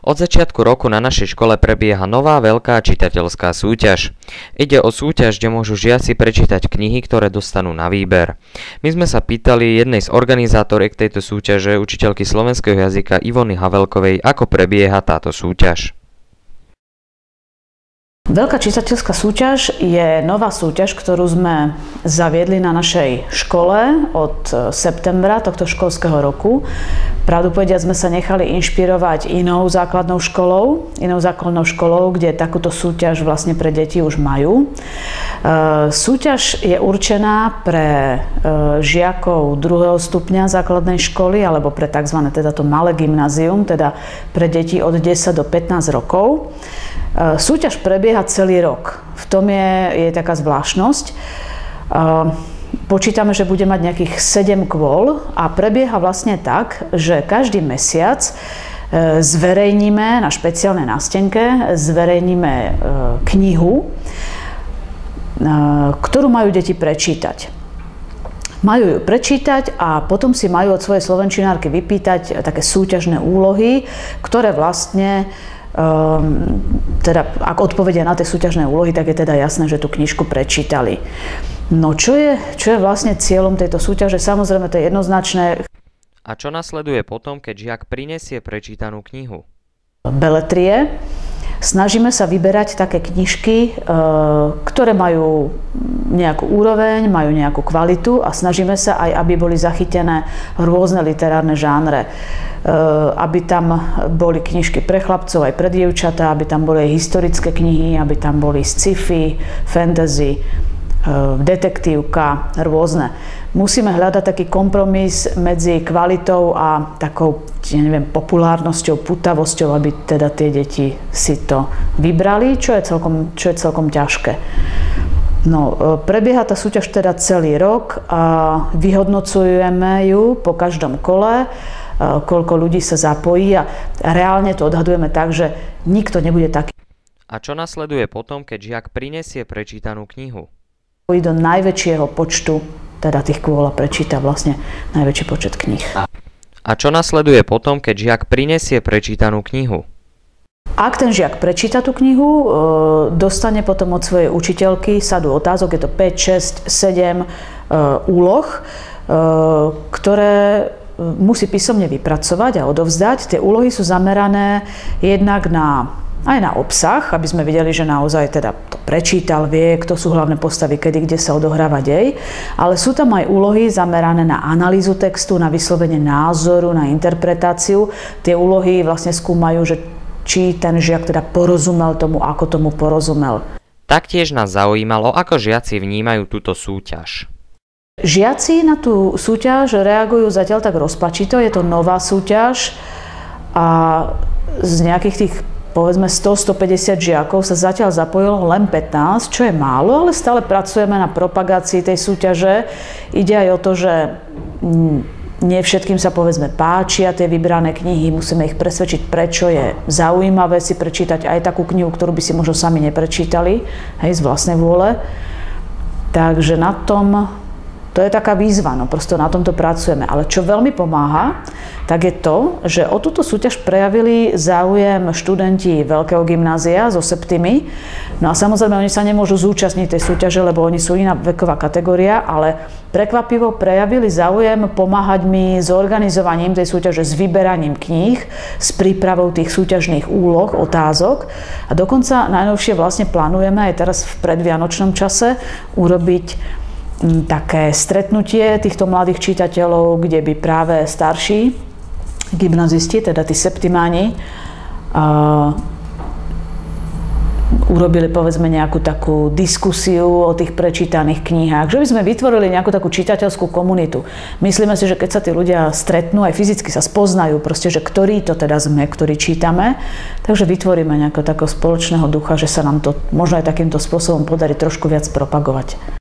Od začiatku roku na našej škole prebieha nová veľká čitateľská súťaž. Ide o súťaž, kde môžu žiaci prečítať knihy, ktoré dostanú na výber. My sme sa pýtali jednej z organizátoriek tejto súťaže, učiteľky slovenského jazyka Ivony Havelkovej, ako prebieha táto súťaž. Veľká čitateľská súťaž je nová súťaž, ktorú sme zaviedli na našej škole od septembra tohto školského roku. Pravdu povediac sme sa nechali inšpirovať inou základnou školou, kde takúto súťaž vlastne pre deti už majú. Súťaž je určená pre žiakov 2. stupňa základnej školy alebo pre tzv. Teda to malé gymnázium, teda pre deti od 10 do 15 rokov. Súťaž prebieha celý rok. V tom je taká zvláštnosť. Počítame, že bude mať nejakých 7 kôl a prebieha vlastne tak, že každý mesiac zverejníme na špeciálnej nástenke knihu, ktorú majú deti prečítať. Majú ju prečítať a potom si majú od svojej slovenčinárky vypýtať také súťažné úlohy, ktoré vlastne teda ak odpovedia na tie súťažné úlohy, tak je teda jasné, že tú knižku prečítali. No čo je vlastne cieľom tejto súťaže? Samozrejme, to je jednoznačné. A čo nasleduje potom, keď žiak prinesie prečítanú knihu? Beletrie. Snažíme sa vyberať také knižky, ktoré majú nejakú úroveň, majú nejakú kvalitu a snažíme sa aj, aby boli zachytené rôzne literárne žánre. Aby tam boli knižky pre chlapcov aj pre dievčatá, aby tam boli aj historické knihy, aby tam boli sci-fi, fantasy, detektívka, rôzne. Musíme hľadať taký kompromis medzi kvalitou a takou, populárnosťou, putavosťou, aby teda tie deti si to vybrali, čo je celkom ťažké. No, prebieha tá súťaž teda celý rok a vyhodnocujeme ju po každom kole, koľko ľudí sa zapojí a reálne to odhadujeme tak, že nikto nebude taký. A čo nasleduje potom, keď žiak prinesie prečítanú knihu? Do najväčšieho počtu teda tých kôl a prečíta vlastne najväčší počet kníh. A čo nasleduje potom, keď žiak prinesie prečítanú knihu? Ak ten žiak prečíta tú knihu, dostane potom od svojej učiteľky sadu otázok, je to 5, 6, 7 úloh, ktoré musí písomne vypracovať a odovzdať. Tie úlohy sú zamerané jednak aj na obsah, aby sme videli, že naozaj teda to prečítal, vie, kto sú hlavné postavy, kedy, kde sa odohráva dej. Ale sú tam aj úlohy zamerané na analýzu textu, na vyslovenie názoru, na interpretáciu. Tie úlohy vlastne skúmajú, že či ten žiak teda porozumel tomu, ako tomu porozumel. Taktiež nás zaujímalo, ako žiaci vnímajú túto súťaž. Žiaci na tú súťaž reagujú zatiaľ tak rozpačito, je to nová súťaž a z nejakých tých povedzme 100-150 žiakov sa zatiaľ zapojilo len 15, čo je málo, ale stále pracujeme na propagácii tej súťaže. Ide aj o to, že nie všetkým sa povedzme páčia tie vybrané knihy, musíme ich presvedčiť, prečo je zaujímavé si prečítať aj takú knihu, ktorú by si možno sami neprečítali, z vlastnej vôle. Takže to je taká výzva, prosto na tomto pracujeme. Ale čo veľmi pomáha, tak je to, že o túto súťaž prejavili záujem študenti Veľkého gymnázia zo Septimy. No a samozrejme, oni sa nemôžu zúčastniť tej súťaže, lebo oni sú iná veková kategória, ale prekvapivo prejavili záujem pomáhať mi s organizovaním tej súťaže, s vyberaním kníh, s prípravou tých súťažných úloh, otázok. A dokonca najnovšie vlastne plánujeme aj teraz v predvianočnom čase urobiť také stretnutie týchto mladých čitateľov, kde by práve starší gymnazisti, teda tí septimáni, urobili povedzme nejakú takú diskusiu o tých prečítaných knihách, že by sme vytvorili nejakú takú čitateľskú komunitu. Myslíme si, že keď sa tí ľudia stretnú, aj fyzicky sa spoznajú, proste, že ktorí to teda sme, ktorí čítame, takže vytvoríme nejakého takého spoločného ducha, že sa nám to možno aj takýmto spôsobom podarí trošku viac propagovať.